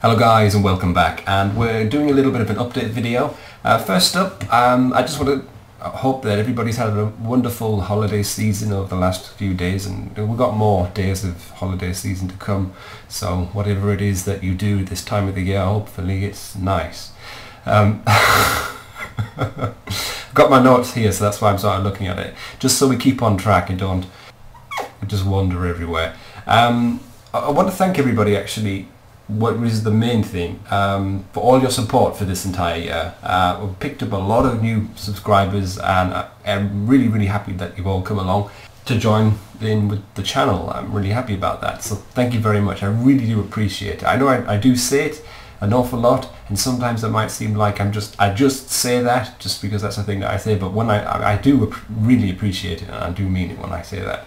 Hello guys and welcome back, and we're doing a little bit of an update video. First up, I just want to hope that everybody's had a wonderful holiday season over the last few days, and we've got more days of holiday season to come, so whatever it is that you do this time of the year, hopefully it's nice. I've got my notes here, so that's why I'm sort of looking at it, just so we keep on track and don't just wander everywhere. I want to thank everybody actually. What was the main thing, for all your support for this entire year. We've picked up a lot of new subscribers, and I'm really happy that you've all come along to join in with the channel. I'm really happy about that, so thank you very much. I really do appreciate it. I know I do say it an awful lot, and sometimes it might seem like I just say that just because that's the thing that I say, but when I do really appreciate it, and I do mean it when I say that.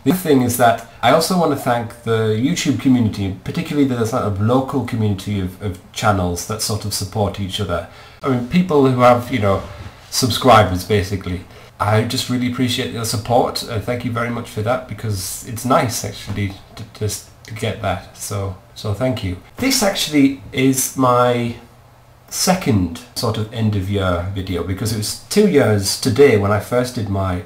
The other thing is that I also want to thank the YouTube community, particularly the sort of local community of channels that sort of support each other. I mean, people who have, you know, subscribers basically. I just really appreciate your support. Thank you very much for that, because it's nice actually to get that. So thank you. This actually is my second sort of end of year video, because it was 2 years today when I first did my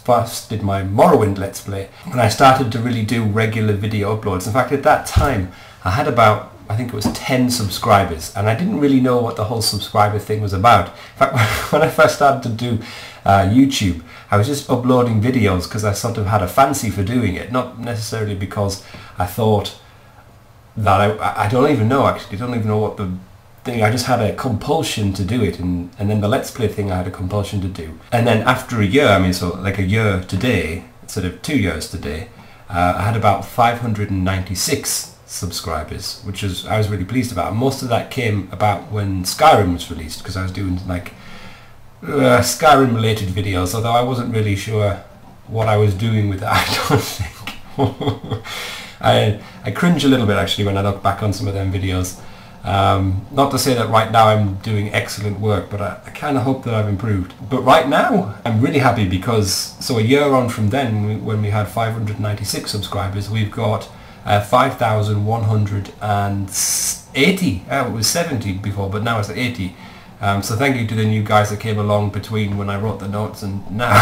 Morrowind Let's Play, when I started to really do regular video uploads. In fact, at that time I had about, I think it was 10 subscribers, and I didn't really know what the whole subscriber thing was about. In fact, when I first started to do YouTube, I was just uploading videos because I sort of had a fancy for doing it, not necessarily because I thought that I don't even know actually, I don't even know what the thing, I just had a compulsion to do it, and then the Let's Play thing I had a compulsion to do. And then after a year, I mean, so like a year today, instead of 2 years today, I had about 596 subscribers, which I was really pleased about. And most of that came about when Skyrim was released, because I was doing like Skyrim related videos, although I wasn't really sure what I was doing with that, I don't think. I cringe a little bit actually when I look back on some of them videos. Not to say that right now I'm doing excellent work, but I kind of hope that I've improved. But right now I'm really happy, because so a year on from then, when we had 596 subscribers, we've got 5,180. It was 70 before, but now it's 80. So thank you to the new guys that came along between when I wrote the notes and now.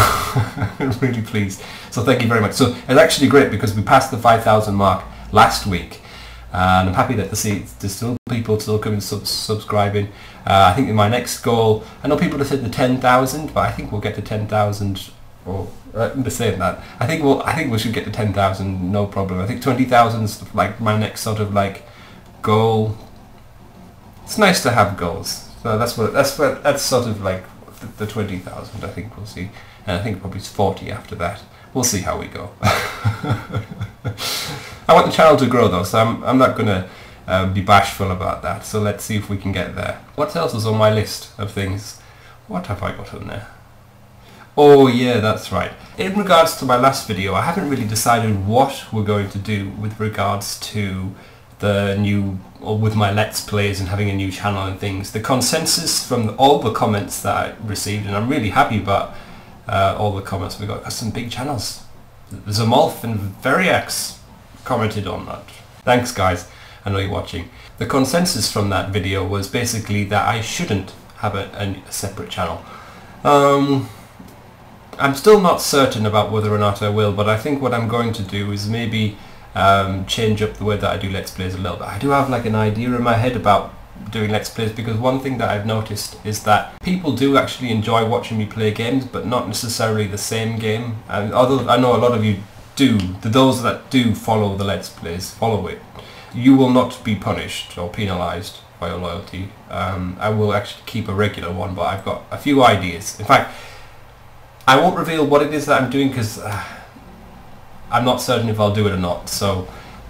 I'm really pleased. So thank you very much. So it's actually great, because we passed the 5,000 mark last week. And I'm happy that there's still people still coming subscribing. I think in my next goal, I know people have said the 10,000, but I think we'll get to 10,000. Or they're saying that. I think we should get to 10,000, no problem. I think 20,000 is like my next sort of like goal. It's nice to have goals. So that's sort of like the 20,000. I think we'll see, and I think probably it's 40 after that. We'll see how we go. I want the channel to grow though, so I'm not going to be bashful about that, so let's see if we can get there. What else is on my list of things? What have I got on there? Oh yeah, that's right. In regards to my last video, I haven't really decided what we're going to do with regards to the new, or with my Let's Plays and having a new channel and things. The consensus from all the comments that I received, and I'm really happy about all the comments we got some big channels. Zamolf and Veriax commented on that. Thanks guys, I know you're watching. The consensus from that video was basically that I shouldn't have a separate channel. I'm still not certain about whether or not I will, but I think what I'm going to do is maybe change up the way that I do Let's Plays a little bit. I do have like an idea in my head about doing Let's Plays, because one thing that I've noticed is that people do actually enjoy watching me play games, but not necessarily the same game. And although I know a lot of you do, those that do follow the Let's Plays, follow it, you will not be punished or penalised by your loyalty. I will actually keep a regular one, but I've got a few ideas. In fact, I won't reveal what it is that I'm doing, because I'm not certain if I'll do it or not.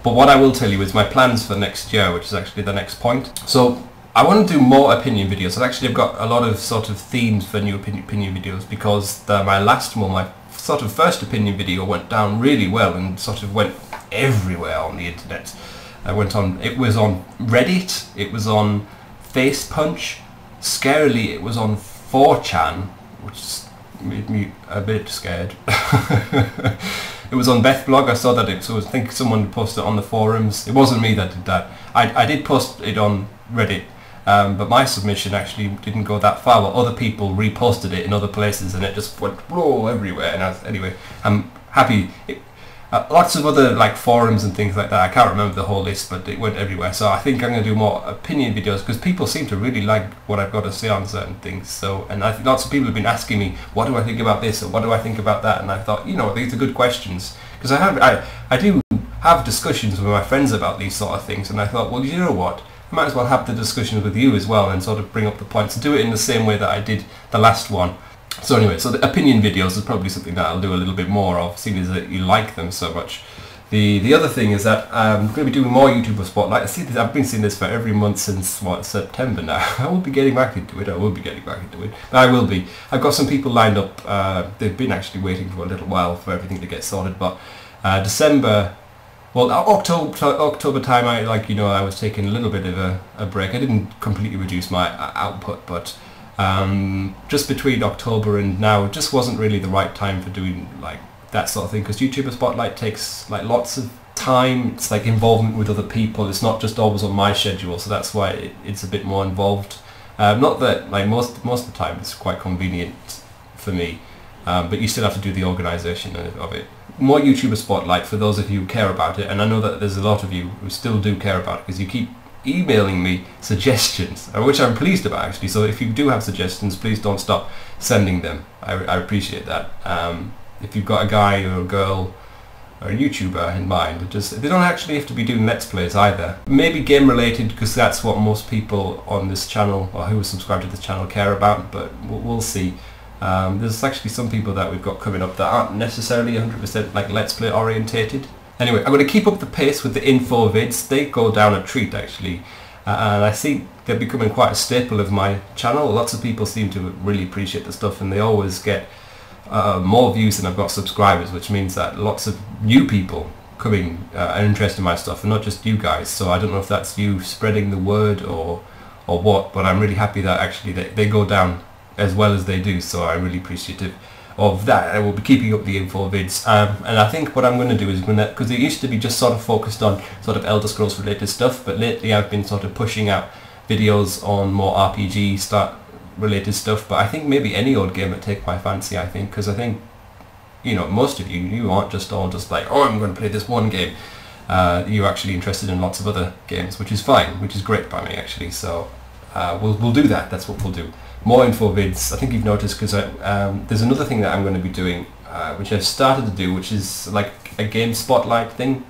But what I will tell you is my plans for next year, which is actually the next point. So I want to do more opinion videos. So actually I've got a lot of sort of themes for new opinion videos, because my last one, my sort of first opinion video went down really well and sort of went everywhere on the internet. It was on Reddit, it was on FacePunch, scarily it was on 4chan, which made me a bit scared. It was on Beth blog. I saw that I think someone posted it on the forums. It wasn't me that did that. I did post it on Reddit, but my submission actually didn't go that far. But other people reposted it in other places, and it just went whoa everywhere. And anyway, I'm happy. Lots of other like forums and things like that. I can't remember the whole list, but it went everywhere. So I think I'm going to do more opinion videos because people seem to really like what I've got to say on certain things. So, and I think lots of people have been asking me, what do I think about this or what do I think about that? And I thought, you know, these are good questions because I do have discussions with my friends about these sort of things. And I thought, well, you know what? I might as well have the discussions with you as well and sort of bring up the points and do it in the same way that I did the last one. So anyway, so the opinion videos is probably something that I'll do a little bit more of, seeing as that you like them so much. The other thing is that I'm going to be doing more YouTuber Spotlight. I see this, I've been seeing this for every month since, what, September now. I will be getting back into it, but I will be. I've got some people lined up, they've been actually waiting for a little while for everything to get sorted, but December, well, October time, I was taking a little bit of a break. I didn't completely reduce my output, but just between October and now it just wasn't really the right time for doing like that sort of thing, because YouTuber Spotlight takes like lots of time. It's like involvement with other people. It's not just always on my schedule, so that's why it's a bit more involved. Not that like most of the time it's quite convenient for me, but you still have to do the organisation of it. More YouTuber Spotlight for those of you who care about it, and I know that there's a lot of you who still do care about it because you keep emailing me suggestions, which I'm pleased about actually. So if you do have suggestions, please don't stop sending them. I appreciate that. If you've got a guy or a girl or a YouTuber in mind, they don't actually have to be doing Let's Plays either. Maybe game related, because that's what most people on this channel or who are subscribed to this channel care about, but we'll see. There's actually some people that we've got coming up that aren't necessarily 100% like Let's Play orientated. Anyway, I'm going to keep up the pace with the info vids. They go down a treat actually, and I see they're becoming quite a staple of my channel. Lots of people seem to really appreciate the stuff, and they always get more views than I've got subscribers, which means that lots of new people coming are interested in my stuff, and not just you guys. So I don't know if that's you spreading the word or what, but I'm really happy that actually they go down as well as they do, so I'm really appreciative of that. I will be keeping up the info vids, and I think what I'm going to do is because it used to be just sort of focused on sort of Elder Scrolls related stuff, but lately I've been sort of pushing out videos on more RPG related stuff. But I think maybe any old game would take my fancy, I think, because I think, you know, most of you aren't just all just like, oh, I'm going to play this one game. You're actually interested in lots of other games, which is fine, which is great by me actually. So we'll do that. That's what we'll do. More info vids. I think you've noticed, because there's another thing that I'm going to be doing, which I've started to do, which is like a game spotlight thing,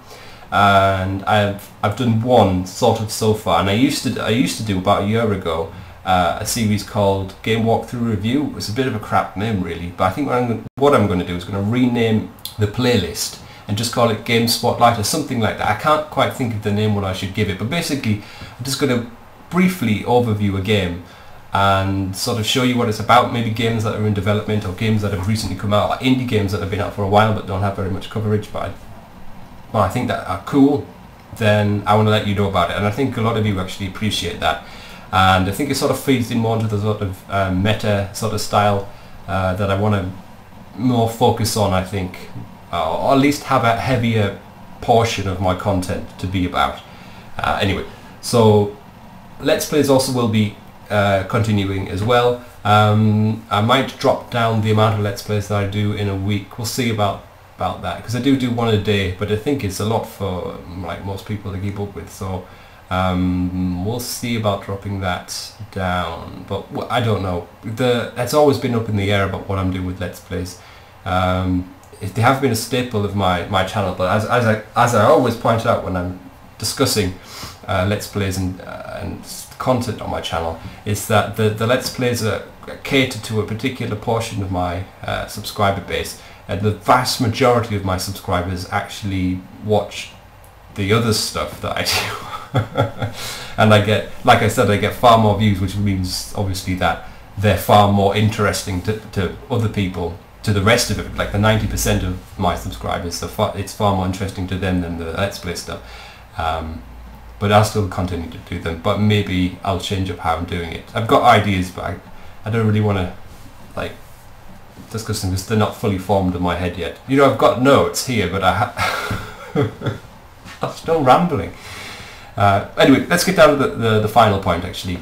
and I've done one sort of so far, and I used to do about a year ago a series called Game Walkthrough Review. It's a bit of a crap name really, but I think what I'm going to do is going to rename the playlist and just call it Game Spotlight or something like that. I can't quite think of the name what I should give it, but basically I'm just going to briefly overview a game and sort of show you what it's about, maybe games that are in development or games that have recently come out, or indie games that have been out for a while but don't have very much coverage, but I think that are cool. Then I want to let you know about it, and I think a lot of you actually appreciate that, and I think it sort of feeds in more into the sort of meta sort of style that I want to more focus on, I think, or at least have a heavier portion of my content to be about. Anyway, so Let's Plays also will be continuing as well. I might drop down the amount of Let's Plays that I do in a week. We'll see about that, because I do one a day, but I think it's a lot for like most people to keep up with. So we'll see about dropping that down, but I don't know. It's always been up in the air about what I'm doing with Let's Plays. They have been a staple of my channel, but as I always point out when I'm discussing Let's Plays and content on my channel, is that the Let's Plays are catered to a particular portion of my subscriber base, and the vast majority of my subscribers actually watch the other stuff that I do. And I get, like I said, I get far more views, which means obviously that they're far more interesting to other people, to the rest of it. Like the 90% of my subscribers, it's far more interesting to them than the Let's Play stuff. But I'll still continue to do them, but maybe I'll change up how I'm doing it. I've got ideas, but I don't really want to like discussing because they're not fully formed in my head yet. You know, I've got notes here, but I'm still rambling. Anyway, let's get down to the final point actually,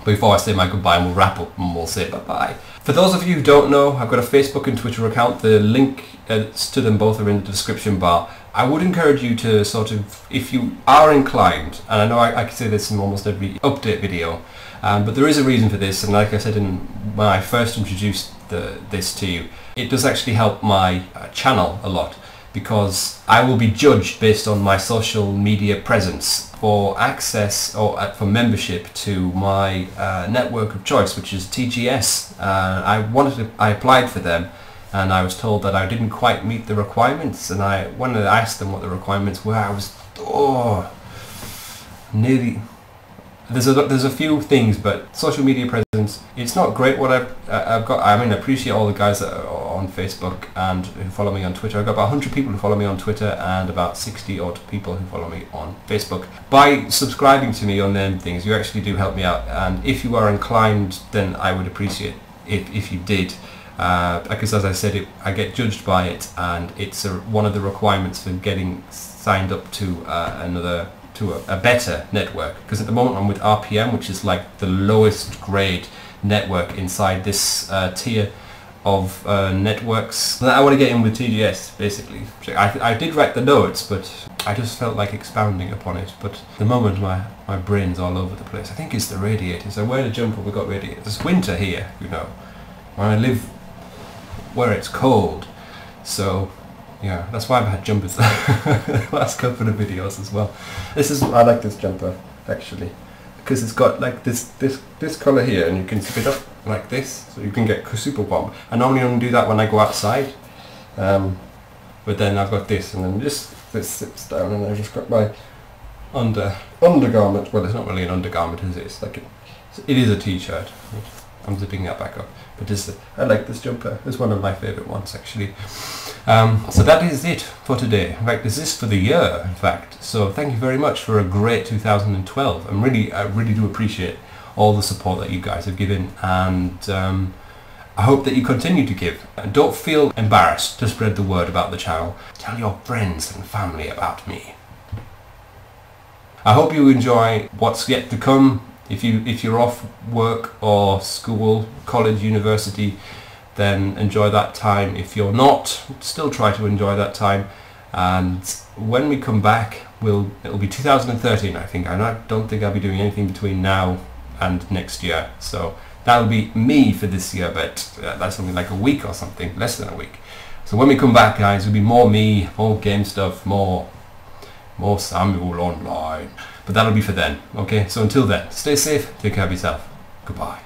before I say my goodbye, and we'll wrap up and we'll say bye-bye. For those of you who don't know, I've got a Facebook and Twitter account. The link to them both are in the description bar. I would encourage you to sort of, if you are inclined, and I know I can say this in almost every update video, but there is a reason for this, and like I said when I first introduced this to you, it does actually help my channel a lot, because I will be judged based on my social media presence for access or for membership to my network of choice, which is TGS. I applied for them, and I was told that I didn't quite meet the requirements, and when I asked them what the requirements were, I was nearly. There's a few things, but social media presence, it's not great what I've got. I mean, I appreciate all the guys that are on Facebook and who follow me on Twitter. I've got about 100 people who follow me on Twitter and about 60 odd people who follow me on Facebook. By subscribing to me on them things, you actually do help me out, and if you are inclined, then I would appreciate it if you did. Because as I said, I get judged by it, and it's one of the requirements for getting signed up to a better network, because at the moment I'm with RPM, which is like the lowest grade network inside this tier of networks. I want to get in with TGS basically. I did write the notes, but I just felt like expounding upon it, but at the moment my brain's all over the place. I think it's the radiators. I wear a jumper, we've got radiators. It's winter here, you know, when I live where it's cold, so yeah, that's why I've had jumpers the last couple of videos as well. I like this jumper actually, because it's got like this colour here, and you can zip it up like this, so you can get super warm. I normally only do that when I go outside, but then I've got this, and then this sits down, and I've just got my undergarment. Well, it's not really an undergarment, is it? It's like it is a t-shirt. I'm zipping that back up. But I like this jumper. It's one of my favourite ones actually. So that is it for today. In fact, this is for the year, in fact. So thank you very much for a great 2012. I really do appreciate all the support that you guys have given, and I hope that you continue to give. And don't feel embarrassed to spread the word about the channel. Tell your friends and family about me. I hope you enjoy what's yet to come. If you're off work or school, college, university, then enjoy that time. If you're not, still try to enjoy that time. And when we come back, it'll be 2013, I think. I don't think I'll be doing anything between now and next year. So that'll be me for this year, but that's only like a week or something, less than a week. So when we come back, guys, it'll be more me, more game stuff, more Samuel Online. But that'll be for then, okay? So until then, stay safe, take care of yourself. Goodbye.